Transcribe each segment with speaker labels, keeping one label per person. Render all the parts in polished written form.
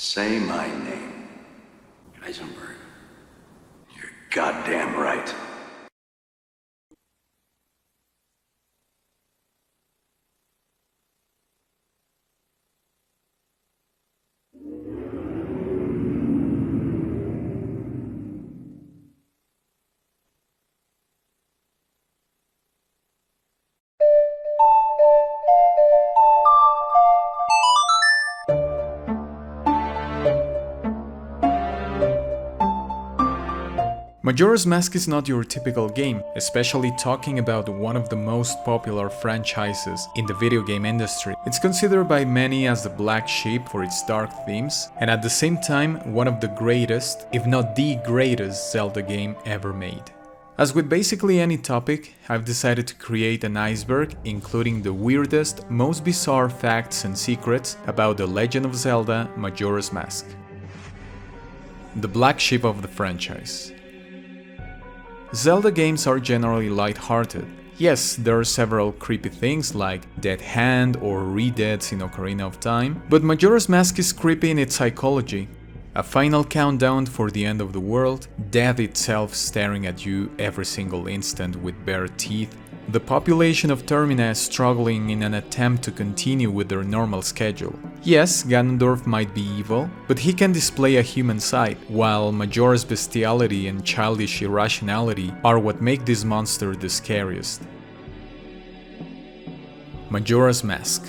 Speaker 1: Say my name. Iceberg. You're goddamn right.
Speaker 2: Majora's Mask is not your typical game, especially talking about one of the most popular franchises in the video game industry. It's considered by many as the black sheep for its dark themes, and at the same time one of the greatest, if not the greatest, Zelda game ever made. As with basically any topic, I've decided to create an iceberg including the weirdest, most bizarre facts and secrets about the Legend of Zelda Majora's Mask. The black sheep of the franchise. Zelda games are generally light-hearted. Yes, there are several creepy things like Dead Hand or Re-Deaths in Ocarina of Time, but Majora's Mask is creepy in its psychology. A final countdown for the end of the world, death itself staring at you every single instant with bare teeth, the population of Termina struggling in an attempt to continue with their normal schedule. Yes, Ganondorf might be evil, but he can display a human side, while Majora's bestiality and childish irrationality are what make this monster the scariest. Majora's Mask.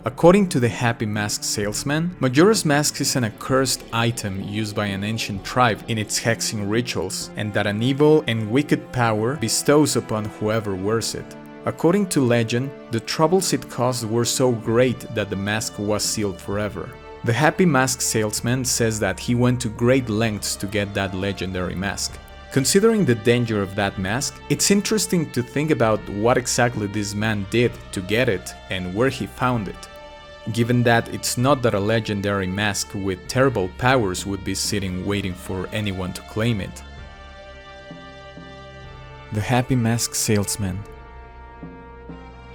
Speaker 2: According to the Happy Mask salesman, Majora's Mask is an accursed item used by an ancient tribe in its hexing rituals, and that an evil and wicked power bestows upon whoever wears it. According to legend, the troubles it caused were so great that the mask was sealed forever. The Happy Mask salesman says that he went to great lengths to get that legendary mask. Considering the danger of that mask, it's interesting to think about what exactly this man did to get it and where he found it. Given that it's not that a legendary mask with terrible powers would be sitting waiting for anyone to claim it. The Happy Mask salesman.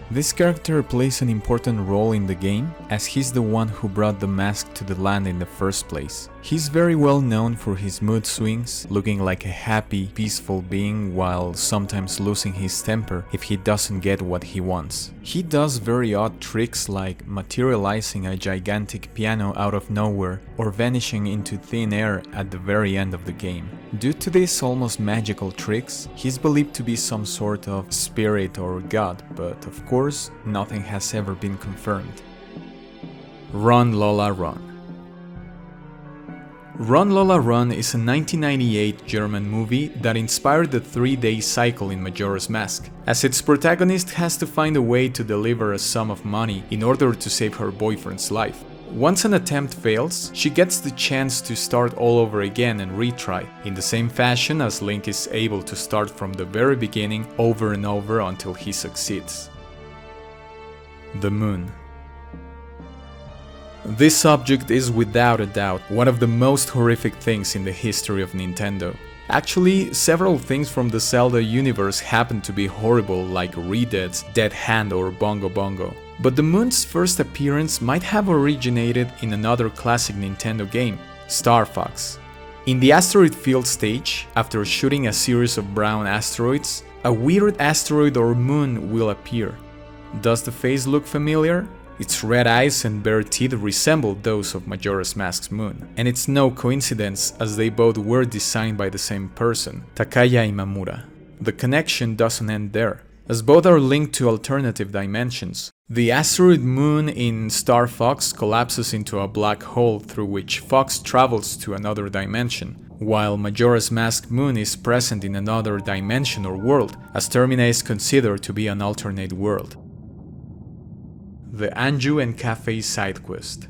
Speaker 2: This character plays an important role in the game, as he's the one who brought the mask to the land in the first place. He's very well known for his mood swings, looking like a happy, peaceful being while sometimes losing his temper if he doesn't get what he wants. He does very odd tricks like materializing a gigantic piano out of nowhere or vanishing into thin air at the very end of the game. Due to these almost magical tricks, he's believed to be some sort of spirit or god, but of course, nothing has ever been confirmed. Run Lola Run. Run Lola Run is a 1998 German movie that inspired the 3-day cycle in Majora's Mask, as its protagonist has to find a way to deliver a sum of money in order to save her boyfriend's life. Once an attempt fails, she gets the chance to start all over again and retry, in the same fashion as Link is able to start from the very beginning over and over until he succeeds. The Moon. This subject is without a doubt one of the most horrific things in the history of Nintendo. Actually, several things from the Zelda universe happen to be horrible, like Re-Deaths, Dead Hand or Bongo Bongo. But the moon's first appearance might have originated in another classic Nintendo game, Star Fox. In the asteroid field stage, after shooting a series of brown asteroids, a weird asteroid or moon will appear. Does the face look familiar? Its red eyes and bare teeth resemble those of Majora's Mask's moon, and it's no coincidence as they both were designed by the same person, Takaya Imamura. The connection doesn't end there, as both are linked to alternative dimensions. The asteroid moon in Star Fox collapses into a black hole through which Fox travels to another dimension, while Majora's Mask moon is present in another dimension or world, as Termina is considered to be an alternate world. The Anju and Cafe side quest.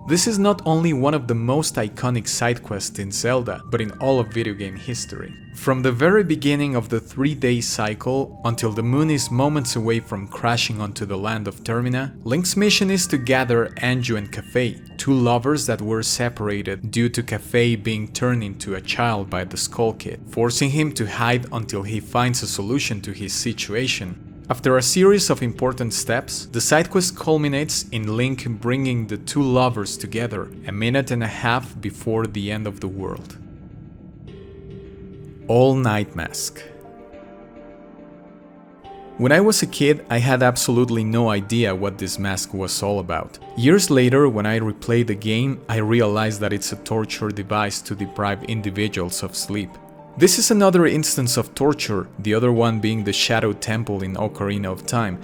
Speaker 2: This is not only one of the most iconic side quests in Zelda, but in all of video game history. From the very beginning of the 3-day cycle until the moon is moments away from crashing onto the land of Termina, Link's mission is to gather Anju and Cafe, two lovers that were separated due to Cafe being turned into a child by the Skull Kid, forcing him to hide until he finds a solution to his situation. After a series of important steps, the side quest culminates in Link bringing the two lovers together a minute and a half before the end of the world. All Night Mask. When I was a kid, I had absolutely no idea what this mask was all about. Years later, when I replayed the game, I realized that it's a torture device to deprive individuals of sleep. This is another instance of torture, the other one being the Shadow Temple in Ocarina of Time.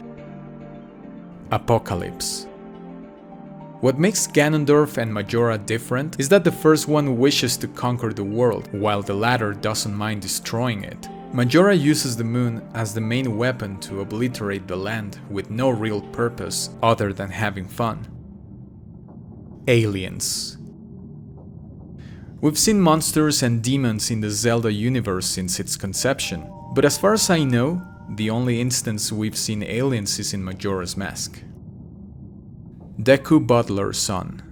Speaker 2: Apocalypse. What makes Ganondorf and Majora different is that the first one wishes to conquer the world, while the latter doesn't mind destroying it. Majora uses the moon as the main weapon to obliterate the land with no real purpose other than having fun. Aliens. We've seen monsters and demons in the Zelda universe since its conception, but as far as I know, the only instance we've seen aliens is in Majora's Mask. Deku Butler's son.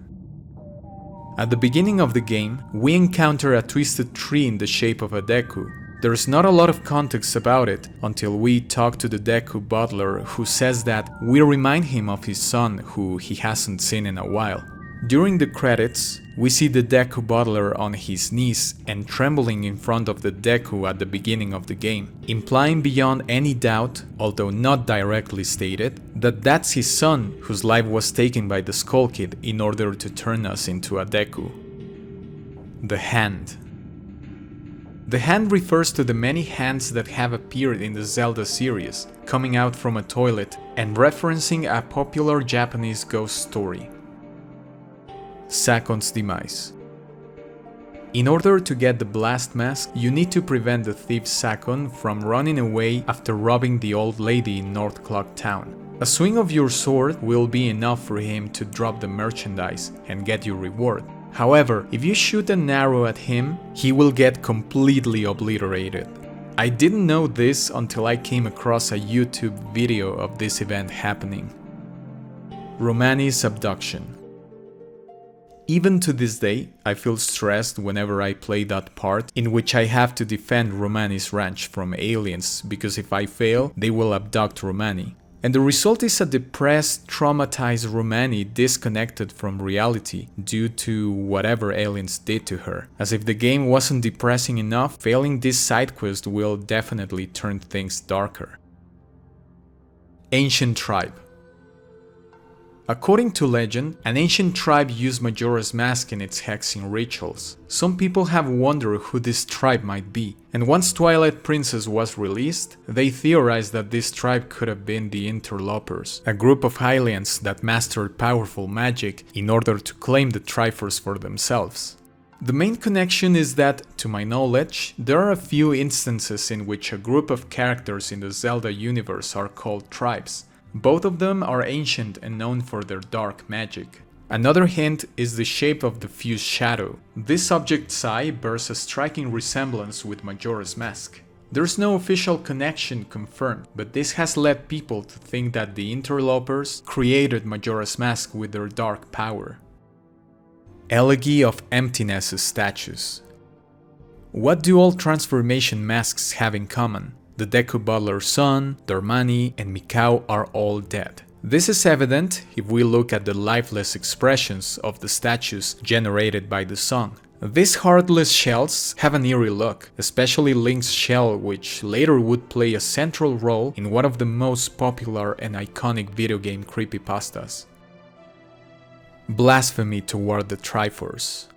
Speaker 2: At the beginning of the game, we encounter a twisted tree in the shape of a Deku. There's not a lot of context about it until we talk to the Deku Butler, who says that we remind him of his son who he hasn't seen in a while. During the credits, we see the Deku Butler on his knees and trembling in front of the Deku at the beginning of the game, implying beyond any doubt, although not directly stated, that that's his son whose life was taken by the Skull Kid in order to turn us into a Deku. The Hand. The hand refers to the many hands that have appeared in the Zelda series, coming out from a toilet and referencing a popular Japanese ghost story. Sakon's demise. In order to get the Blast Mask, you need to prevent the thief Sakon from running away after robbing the old lady in North Clock Town. A swing of your sword will be enough for him to drop the merchandise and get your reward. However, if you shoot an arrow at him, he will get completely obliterated. I didn't know this until I came across a YouTube video of this event happening. Romani's abduction. Even to this day, I feel stressed whenever I play that part in which I have to defend Romani's ranch from aliens, because if I fail, they will abduct Romani. And the result is a depressed, traumatized Romani disconnected from reality due to whatever aliens did to her. As if the game wasn't depressing enough, failing this side quest will definitely turn things darker. Ancient Tribe. According to legend, an ancient tribe used Majora's Mask in its hexing rituals. Some people have wondered who this tribe might be, and once Twilight Princess was released, they theorized that this tribe could have been the Interlopers, a group of Hylians that mastered powerful magic in order to claim the Triforce for themselves. The main connection is that, to my knowledge, there are a few instances in which a group of characters in the Zelda universe are called tribes. Both of them are ancient and known for their dark magic. Another hint is the shape of the fused shadow. This object's eye bears a striking resemblance with Majora's Mask. There's no official connection confirmed, but this has led people to think that the Interlopers created Majora's Mask with their dark power. Elegy of Emptiness statues. What do all transformation masks have in common? The Deku Butler's son, Dormani, and Mikau are all dead. This is evident if we look at the lifeless expressions of the statues generated by the song. These heartless shells have an eerie look, especially Link's shell, which later would play a central role in one of the most popular and iconic video game creepypastas. Blasphemy toward the Triforce.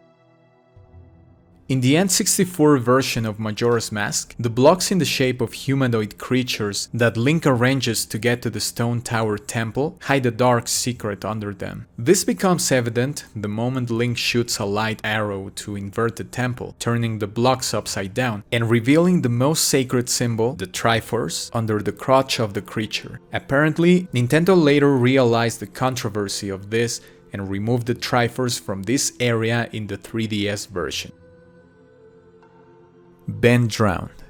Speaker 2: In the N64 version of Majora's Mask, the blocks in the shape of humanoid creatures that Link arranges to get to the Stone Tower Temple hide a dark secret under them. This becomes evident the moment Link shoots a light arrow to invert the temple, turning the blocks upside down and revealing the most sacred symbol, the Triforce, under the crotch of the creature. Apparently, Nintendo later realized the controversy of this and removed the Triforce from this area in the 3DS version. Ben Drowned.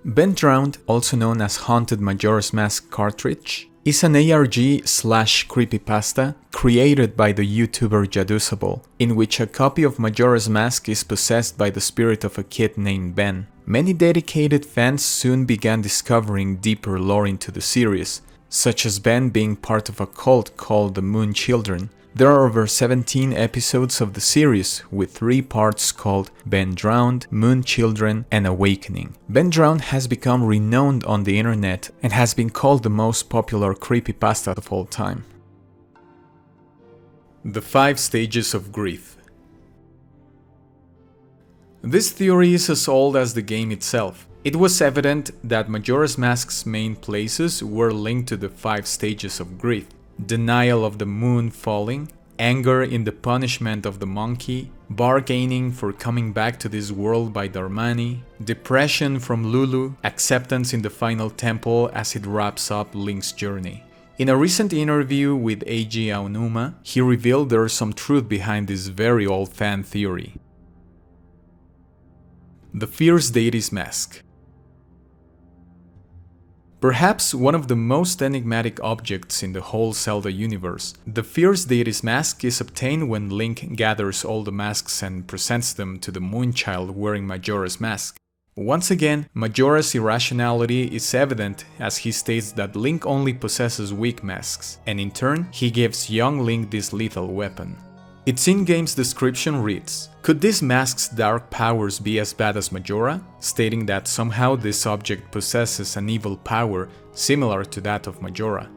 Speaker 2: Ben Drowned, also known as Haunted Majora's Mask cartridge, is an ARG/creepypasta created by the YouTuber Jadusable, in which a copy of Majora's Mask is possessed by the spirit of a kid named Ben. Many dedicated fans soon began discovering deeper lore into the series, such as Ben being part of a cult called the Moon Children. There are over 17 episodes of the series, with 3 parts called Ben Drowned, Moon Children, and Awakening. Ben Drowned has become renowned on the internet and has been called the most popular creepypasta of all time. The 5 Stages of Grief. This theory is as old as the game itself. It was evident that Majora's Mask's main places were linked to the 5 stages of grief. Denial of the moon falling, anger in the punishment of the monkey, bargaining for coming back to this world by Darmani, depression from Lulu, acceptance in the final temple as it wraps up Link's journey. In a recent interview with Eiji Aonuma, he revealed there is some truth behind this very old fan theory. The Fierce Deity's Mask. Perhaps one of the most enigmatic objects in the whole Zelda universe, the Fierce Deity's Mask is obtained when Link gathers all the masks and presents them to the Moonchild wearing Majora's mask. Once again, Majora's irrationality is evident as he states that Link only possesses weak masks, and in turn, he gives young Link this lethal weapon. Its in-game's description reads, "Could this mask's dark powers be as bad as Majora?" stating that somehow this object possesses an evil power similar to that of Majora.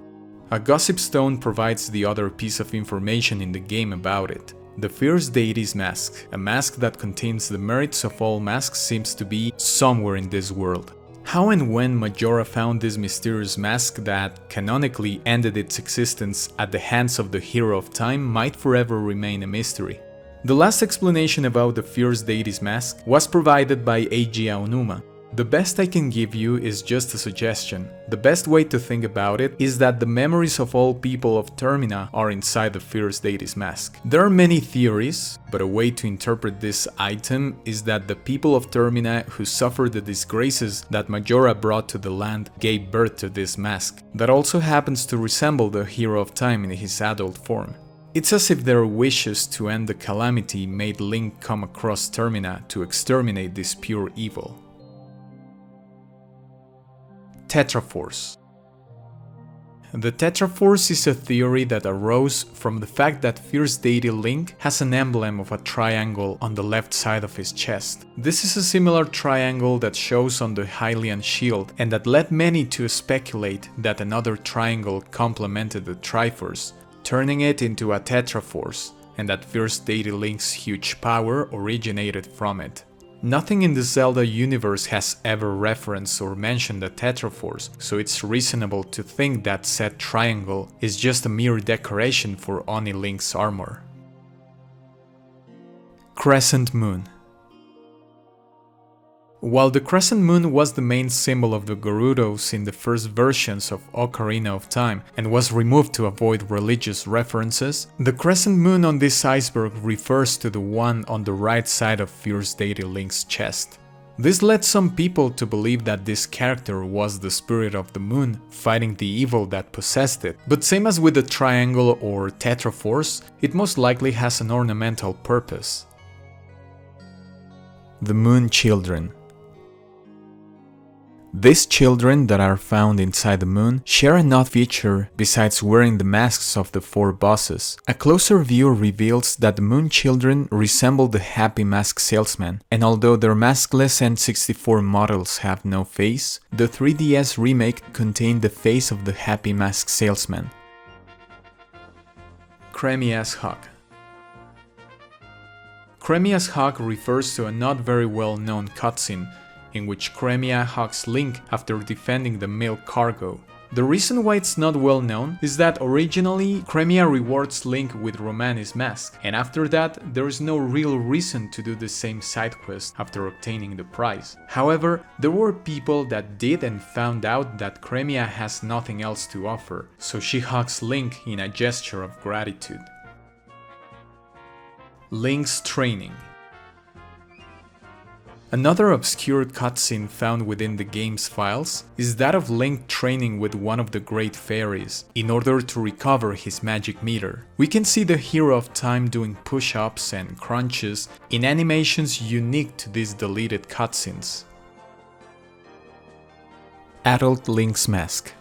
Speaker 2: A gossip stone provides the other piece of information in the game about it. The Fierce Deity's Mask, a mask that contains the merits of all masks, seems to be somewhere in this world. How and when Majora found this mysterious mask that canonically ended its existence at the hands of the Hero of Time might forever remain a mystery. The last explanation about the Fierce Deity's Mask was provided by Eiji Aonuma. The best I can give you is just a suggestion. The best way to think about it is that the memories of all people of Termina are inside the Fierce Deity's Mask. There are many theories, but a way to interpret this item is that the people of Termina who suffered the disgraces that Majora brought to the land gave birth to this mask, that also happens to resemble the Hero of Time in his adult form. It's as if their wishes to end the calamity made Link come across Termina to exterminate this pure evil. Tetraforce. The Tetraforce is a theory that arose from the fact that Fierce Deity Link has an emblem of a triangle on the left side of his chest. This is a similar triangle that shows on the Hylian shield, and that led many to speculate that another triangle complemented the Triforce, turning it into a Tetraforce, and that Fierce Deity Link's huge power originated from it. Nothing in the Zelda universe has ever referenced or mentioned a Tetraforce, so it's reasonable to think that said triangle is just a mere decoration for Oni Link's armor. Crescent Moon. While the crescent moon was the main symbol of the Gerudos in the first versions of Ocarina of Time and was removed to avoid religious references, the crescent moon on this iceberg refers to the one on the right side of Fierce Deity Link's chest. This led some people to believe that this character was the spirit of the moon fighting the evil that possessed it, but same as with the triangle or Tetraforce, it most likely has an ornamental purpose. The Moon Children. These children that are found inside the moon share an odd feature besides wearing the masks of the 4 bosses. A closer view reveals that the Moon Children resemble the Happy Mask Salesman, and although their maskless N64 models have no face, the 3DS remake contained the face of the Happy Mask Salesman. Cremia's Hug. Cremia's Hug refers to a not very well known cutscene in which Cremia hugs Link after defending the milk cargo. The reason why it's not well known is that originally Cremia rewards Link with Romani's mask, and after that there is no real reason to do the same side quest after obtaining the prize. However, there were people that did and found out that Cremia has nothing else to offer, so she hugs Link in a gesture of gratitude. Link's Training. Another obscure cutscene found within the game's files is that of Link training with one of the Great Fairies in order to recover his magic meter. We can see the hero of time doing push-ups and crunches in animations unique to these deleted cutscenes. Adult Link's Mask.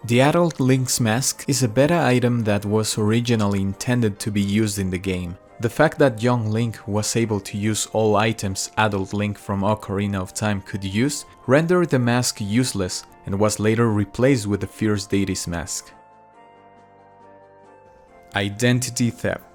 Speaker 2: The Adult Link's Mask is a beta item that was originally intended to be used in the game. The fact that young Link was able to use all items Adult Link from Ocarina of Time could use rendered the mask useless and was later replaced with the Fierce Deity's mask. Identity Theft.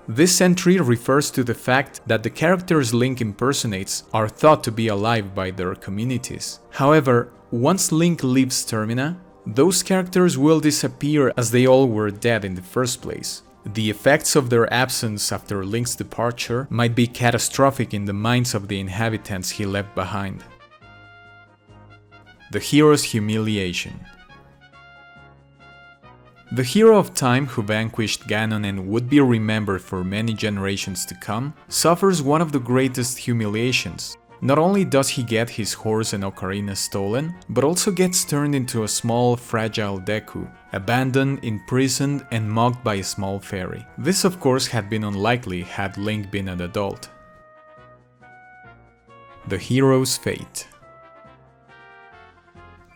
Speaker 2: This entry refers to the fact that the characters Link impersonates are thought to be alive by their communities. However, once Link leaves Termina, those characters will disappear as they all were dead in the first place. The effects of their absence after Link's departure might be catastrophic in the minds of the inhabitants he left behind. The hero's humiliation. The hero of time who vanquished Ganon and would be remembered for many generations to come, suffers one of the greatest humiliations. Not only does he get his horse and ocarina stolen, but also gets turned into a small, fragile Deku, abandoned, imprisoned, and mocked by a small fairy. This of course had been unlikely had Link been an adult. The hero's fate.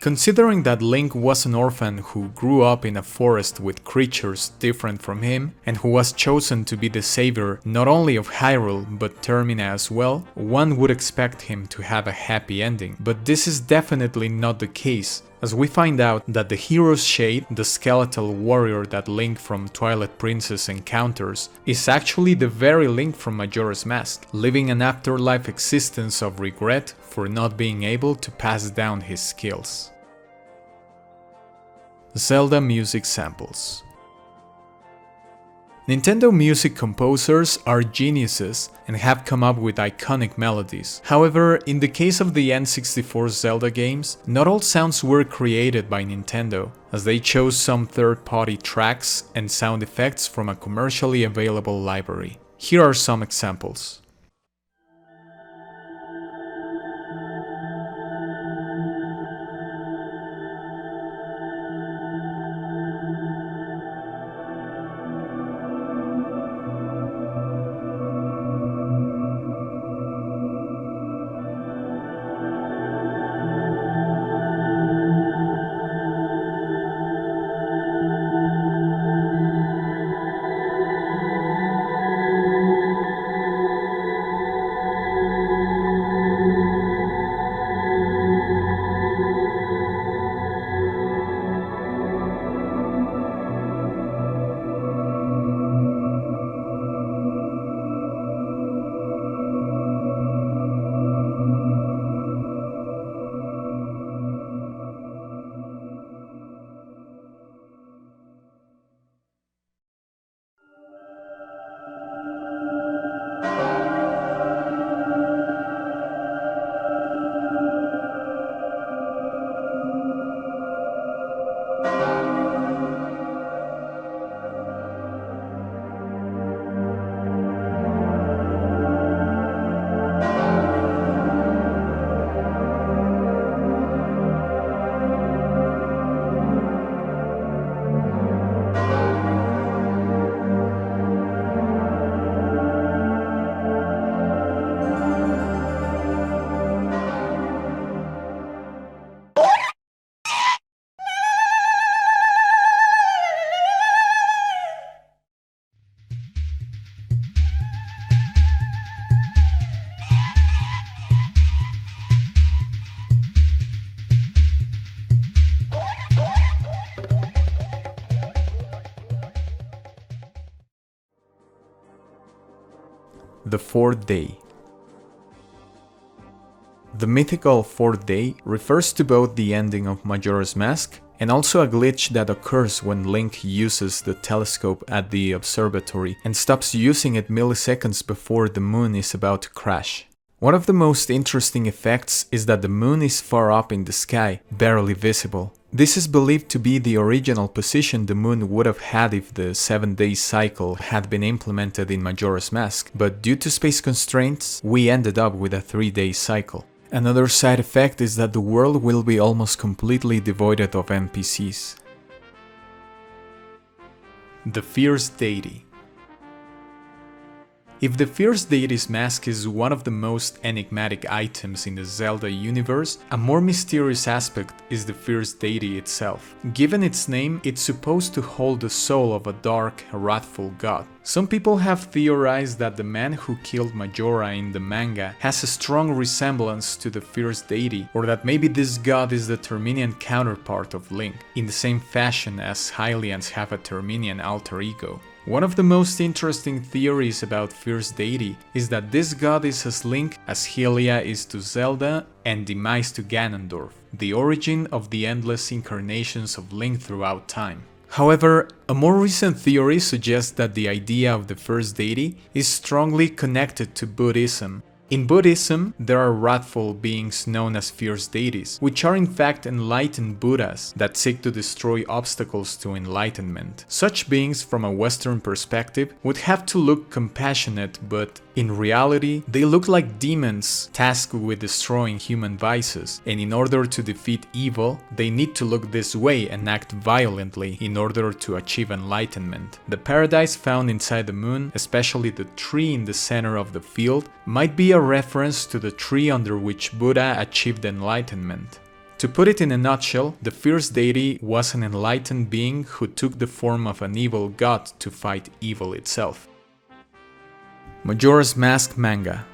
Speaker 2: Considering that Link was an orphan who grew up in a forest with creatures different from him, and who was chosen to be the savior not only of Hyrule but Termina as well, one would expect him to have a happy ending. But this is definitely not the case, as we find out that the hero's shade, the skeletal warrior that Link from Twilight Princess encounters, is actually the very Link from Majora's Mask, living an afterlife existence of regret for not being able to pass down his skills. Zelda music samples. Nintendo music composers are geniuses and have come up with iconic melodies. However, in the case of the N64 Zelda games, not all sounds were created by Nintendo, as they chose some third-party tracks and sound effects from a commercially available library. Here are some examples. The Fourth Day. The mythical Fourth Day refers to both the ending of Majora's Mask and also a glitch that occurs when Link uses the telescope at the observatory and stops using it milliseconds before the moon is about to crash. One of the most interesting effects is that the moon is far up in the sky, barely visible. This is believed to be the original position the moon would have had if the 7-day cycle had been implemented in Majora's Mask, but due to space constraints, we ended up with a 3-day cycle. Another side effect is that the world will be almost completely devoid of NPCs. The Fierce Deity. If the Fierce Deity's mask is one of the most enigmatic items in the Zelda universe, a more mysterious aspect is the Fierce Deity itself. Given its name, it's supposed to hold the soul of a dark, wrathful god. Some people have theorized that the man who killed Majora in the manga has a strong resemblance to the Fierce Deity, or that maybe this god is the Terminian counterpart of Link, in the same fashion as Hylians have a Terminian alter ego. One of the most interesting theories about Fierce Deity is that this god is as Link as Hylia is to Zelda and Demise to Ganondorf, the origin of the endless incarnations of Link throughout time. However, a more recent theory suggests that the idea of the Fierce Deity is strongly connected to Buddhism. In Buddhism, there are wrathful beings known as fierce deities, which are in fact enlightened Buddhas that seek to destroy obstacles to enlightenment. Such beings, from a Western perspective, would have to look compassionate, but in reality, they look like demons tasked with destroying human vices, and in order to defeat evil, they need to look this way and act violently in order to achieve enlightenment. The paradise found inside the moon, especially the tree in the center of the field, might be a reference to the tree under which Buddha achieved enlightenment. To put it in a nutshell, the fierce deity was an enlightened being who took the form of an evil god to fight evil itself. Majora's Mask manga.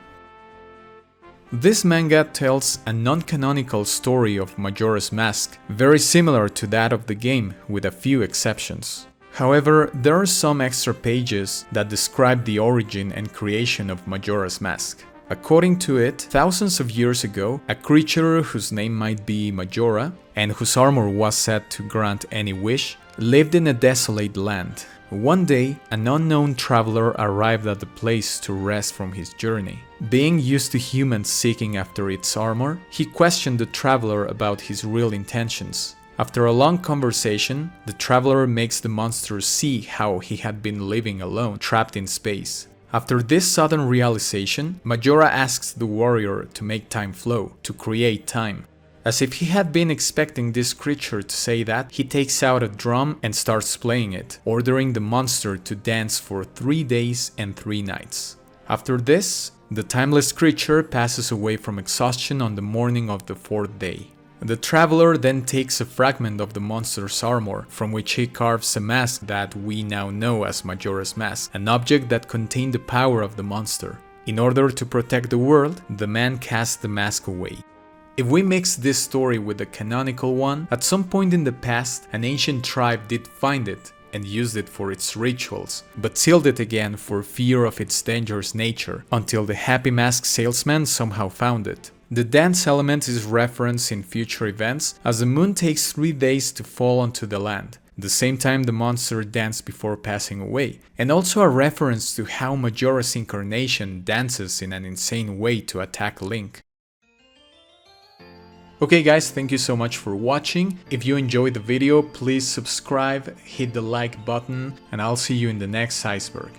Speaker 2: This manga tells a non-canonical story of Majora's Mask, very similar to that of the game, with a few exceptions. However, there are some extra pages that describe the origin and creation of Majora's Mask. According to it, thousands of years ago, a creature whose name might be Majora, and whose armor was said to grant any wish, lived in a desolate land. One day, an unknown traveler arrived at the place to rest from his journey. Being used to humans seeking after its armor, he questioned the traveler about his real intentions. After a long conversation, the traveler makes the monster see how he had been living alone, trapped in space. After this sudden realization, Majora asks the warrior to make time flow, to create time. As if he had been expecting this creature to say that, he takes out a drum and starts playing it, ordering the monster to dance for 3 days and 3 nights. After this, the timeless creature passes away from exhaustion on the morning of the 4th day. The traveler then takes a fragment of the monster's armor, from which he carves a mask that we now know as Majora's Mask, an object that contained the power of the monster. In order to protect the world, the man casts the mask away. If we mix this story with the canonical one, at some point in the past, an ancient tribe did find it and used it for its rituals, but sealed it again for fear of its dangerous nature, until the Happy Mask salesman somehow found it. The dance element is referenced in future events, as the moon takes 3 days to fall onto the land, the same time the monster danced before passing away, and also a reference to how Majora's incarnation dances in an insane way to attack Link. Okay guys, thank you so much for watching. If you enjoyed the video, please subscribe, hit the like button, and I'll see you in the next Iceberg.